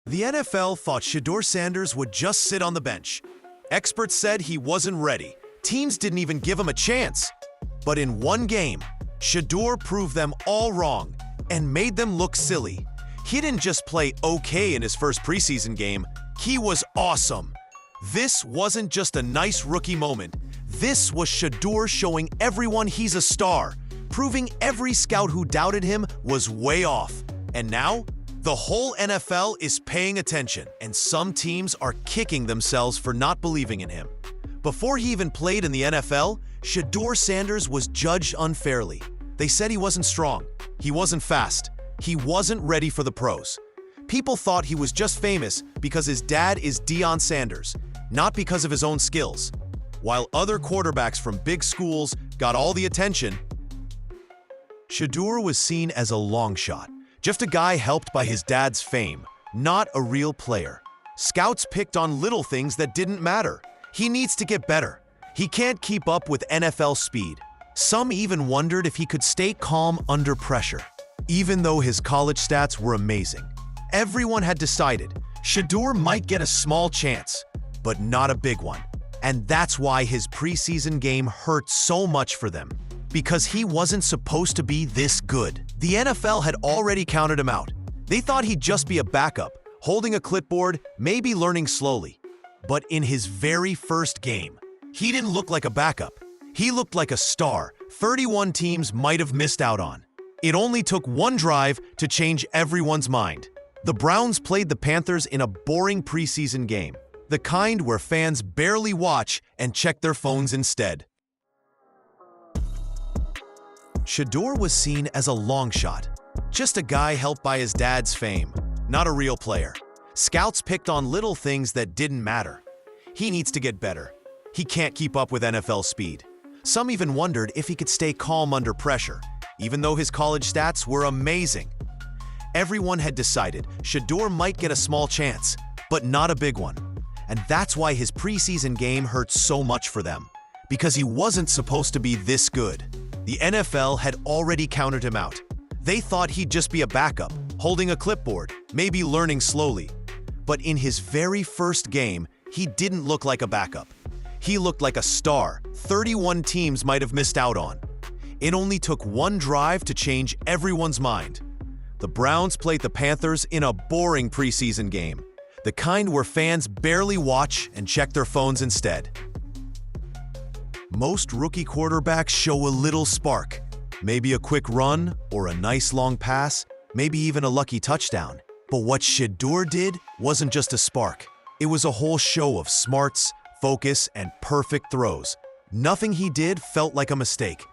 The NFL thought Shedeur Sanders would just sit on the bench. Experts said he wasn't ready. Teams didn't even give him a chance. But in one game, Shedeur proved them all wrong and made them look silly. He didn't just play okay in his first preseason game, he was awesome. This wasn't just a nice rookie moment. This was Shedeur showing everyone he's a star, proving every scout who doubted him was way off. And now, the whole NFL is paying attention, and some teams are kicking themselves for not believing in him. Before he even played in the NFL, Shedeur Sanders was judged unfairly. They said he wasn't strong, he wasn't fast, he wasn't ready for the pros. People thought he was just famous because his dad is Deion Sanders, not because of his own skills. While other quarterbacks from big schools got all the attention, Shedeur was seen as a long shot, just a guy helped by his dad's fame, not a real player. Scouts picked on little things that didn't matter. He needs to get better. He can't keep up with NFL speed. Some even wondered if he could stay calm under pressure, even though his college stats were amazing. Everyone had decided Shedeur might get a small chance, but not a big one. And that's why his preseason game hurt so much for them, because he wasn't supposed to be this good. The NFL had already counted him out. They thought he'd just be a backup, holding a clipboard, maybe learning slowly. But in his very first game, he didn't look like a backup. He looked like a star 31 teams might have missed out on. It only took one drive to change everyone's mind. The Browns played the Panthers in a boring preseason game, the kind where fans barely watch and check their phones instead. Shedeur was seen as a long shot, just a guy helped by his dad's fame, not a real player. Scouts picked on little things that didn't matter. He needs to get better. He can't keep up with NFL speed. Some even wondered if he could stay calm under pressure, even though his college stats were amazing. Everyone had decided Shedeur might get a small chance, but not a big one. And that's why his preseason game hurt so much for them, because he wasn't supposed to be this good. The NFL had already counted him out. They thought he'd just be a backup, holding a clipboard, maybe learning slowly. But in his very first game, he didn't look like a backup. He looked like a star 31 teams might have missed out on. It only took one drive to change everyone's mind. The Browns played the Panthers in a boring preseason game, the kind where fans barely watch and check their phones instead. Most rookie quarterbacks show a little spark, maybe a quick run or a nice long pass, maybe even a lucky touchdown. But what Shedeur did wasn't just a spark. It was a whole show of smarts, focus, and perfect throws. Nothing he did felt like a mistake.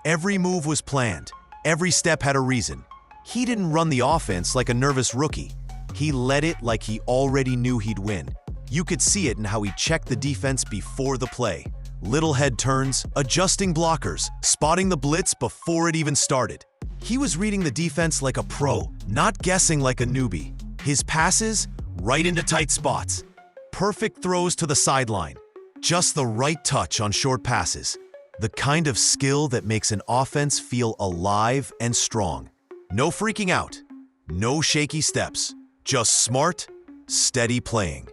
Every move was planned. Every step had a reason. He didn't run the offense like a nervous rookie. He led it like he already knew he'd win. You could see it in how he checked the defense before the play. Little head turns, adjusting blockers, spotting the blitz before it even started. He was reading the defense like a pro, not guessing like a newbie. His passes, right into tight spots. Perfect throws to the sideline. Just the right touch on short passes. The kind of skill that makes an offense feel alive and strong. No freaking out. No shaky steps. Just smart, steady playing.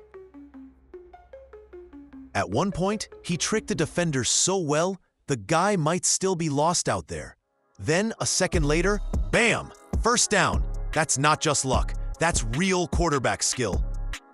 At one point, he tricked the defender so well, the guy might still be lost out there. Then, a second later, bam! First down. That's not just luck. That's real quarterback skill.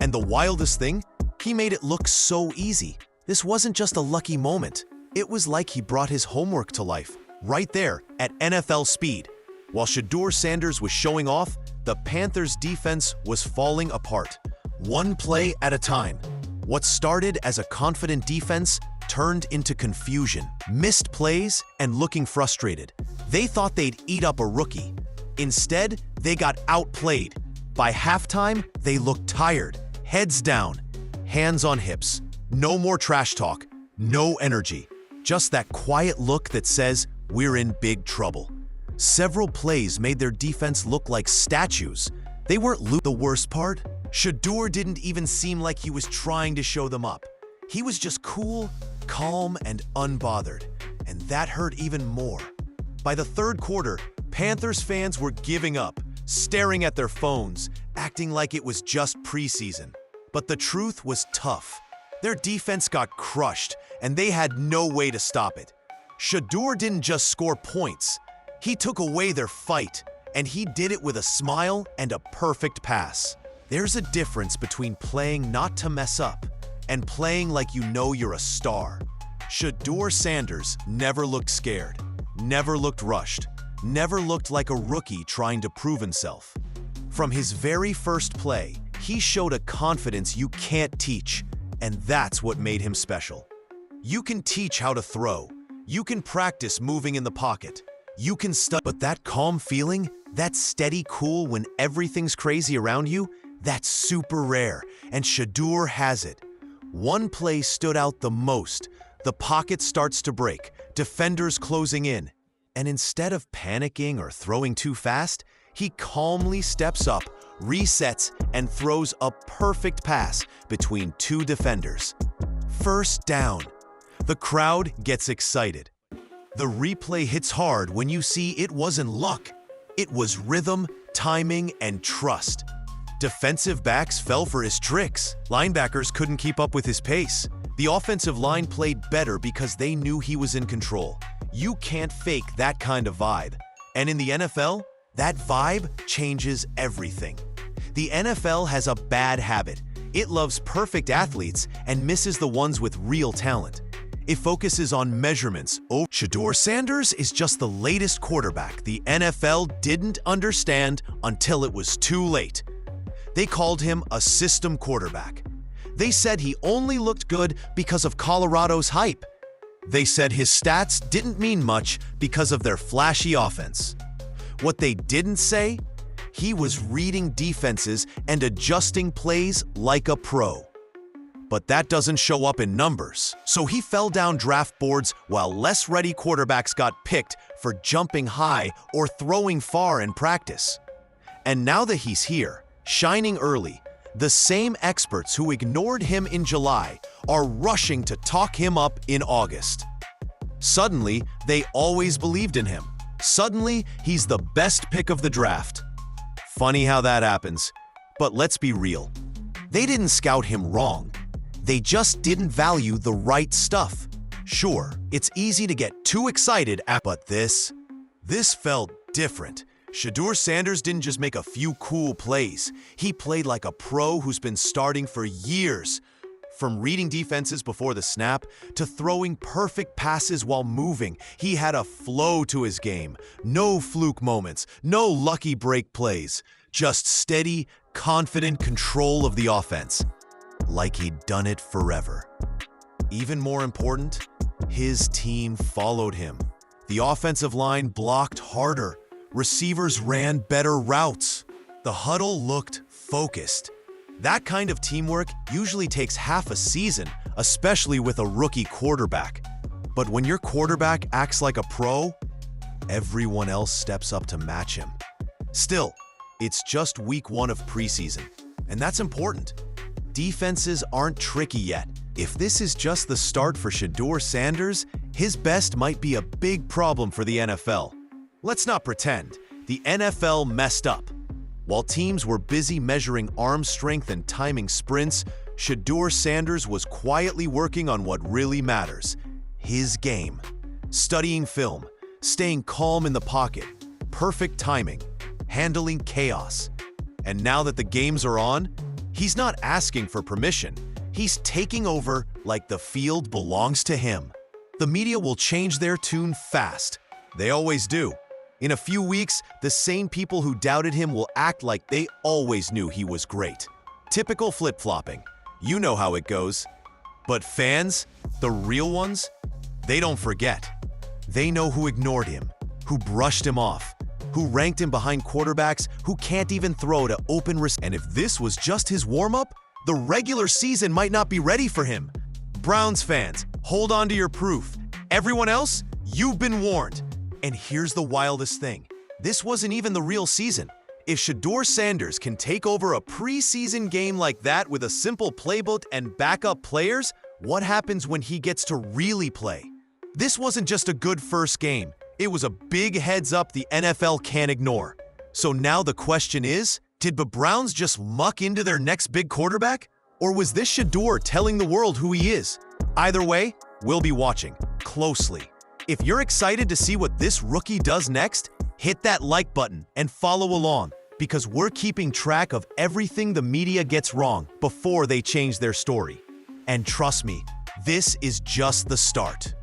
And the wildest thing? He made it look so easy. This wasn't just a lucky moment. It was like he brought his homework to life, right there at NFL speed. While Shedeur Sanders was showing off, the Panthers' defense was falling apart, one play at a time. What started as a confident defense turned into confusion, missed plays, and looking frustrated. They thought they'd eat up a rookie. Instead, they got outplayed. By halftime, they looked tired, heads down, hands on hips. No more trash talk, no energy. Just that quiet look that says, we're in big trouble. Several plays made their defense look like statues. They weren't the worst part. Shedeur didn't even seem like he was trying to show them up. He was just cool, calm, and unbothered. And that hurt even more. By the third quarter, Panthers fans were giving up. staring at their phones, acting like it was just preseason. But the truth was tough. Their defense got crushed, and they had no way to stop it. Shedeur didn't just score points. He took away their fight, and he did it with a smile and a perfect pass. There's a difference between playing not to mess up and playing like you know you're a star. Shedeur Sanders never looked scared, never looked rushed, never looked like a rookie trying to prove himself. From his very first play, he showed a confidence you can't teach, and that's what made him special. You can teach how to throw. You can practice moving in the pocket. You can study, but that calm feeling, that steady cool when everything's crazy around you, that's super rare, and Shedeur has it. One play stood out the most. The pocket starts to break, defenders closing in, and instead of panicking or throwing too fast, he calmly steps up, resets, and throws a perfect pass between two defenders. First down. The crowd gets excited. The replay hits hard when you see it wasn't luck. It was rhythm, timing, and trust. Defensive backs fell for his tricks. Linebackers couldn't keep up with his pace. The offensive line played better because they knew he was in control. You can't fake that kind of vibe. And in the NFL, that vibe changes everything. The NFL has a bad habit. It loves perfect athletes and misses the ones with real talent. It focuses on measurements. Oh, Shedeur Sanders is just the latest quarterback the NFL didn't understand until it was too late. They called him a system quarterback. They said he only looked good because of Colorado's hype. They said his stats didn't mean much because of their flashy offense. What they didn't say? He was reading defenses and adjusting plays like a pro. But that doesn't show up in numbers. So he fell down draft boards while less ready quarterbacks got picked for jumping high or throwing far in practice. And now that he's here, shining early, the same experts who ignored him in July are rushing to talk him up in August. Suddenly, they always believed in him. Suddenly, he's the best pick of the draft. Funny how that happens. But let's be real. They didn't scout him wrong. They just didn't value the right stuff. Sure, it's easy to get too excited but this felt different. Shedeur Sanders didn't just make a few cool plays. He played like a pro who's been starting for years. From reading defenses before the snap to throwing perfect passes while moving, he had a flow to his game. No fluke moments, no lucky break plays, just steady, confident control of the offense. Like he'd done it forever. Even more important, his team followed him. The offensive line blocked harder. Receivers ran better routes. The huddle looked focused. That kind of teamwork usually takes half a season, especially with a rookie quarterback. But when your quarterback acts like a pro, everyone else steps up to match him. Still, it's just week 1 of preseason, and that's important. Defenses aren't tricky yet. If this is just the start for Shedeur Sanders, his best might be a big problem for the NFL. Let's not pretend. The NFL messed up. While teams were busy measuring arm strength and timing sprints, Shedeur Sanders was quietly working on what really matters: his game. Studying film, staying calm in the pocket, perfect timing, handling chaos. And now that the games are on, he's not asking for permission. He's taking over like the field belongs to him. The media will change their tune fast. They always do. In a few weeks, the same people who doubted him will act like they always knew he was great. Typical flip-flopping. You know how it goes. But fans, the real ones, they don't forget. They know who ignored him, who brushed him off, who ranked him behind quarterbacks who can't even throw to open And if this was just his warm-up, the regular season might not be ready for him. Browns fans, hold on to your proof. Everyone else, you've been warned. And here's the wildest thing. This wasn't even the real season. If Shedeur Sanders can take over a preseason game like that with a simple playbook and backup players, what happens when he gets to really play? This wasn't just a good first game. It was a big heads up the NFL can't ignore. So now the question is, did the Browns just muck into their next big quarterback? Or was this Shedeur telling the world who he is? Either way, we'll be watching closely. If you're excited to see what this rookie does next, hit that like button and follow along, because we're keeping track of everything the media gets wrong before they change their story. And trust me, this is just the start.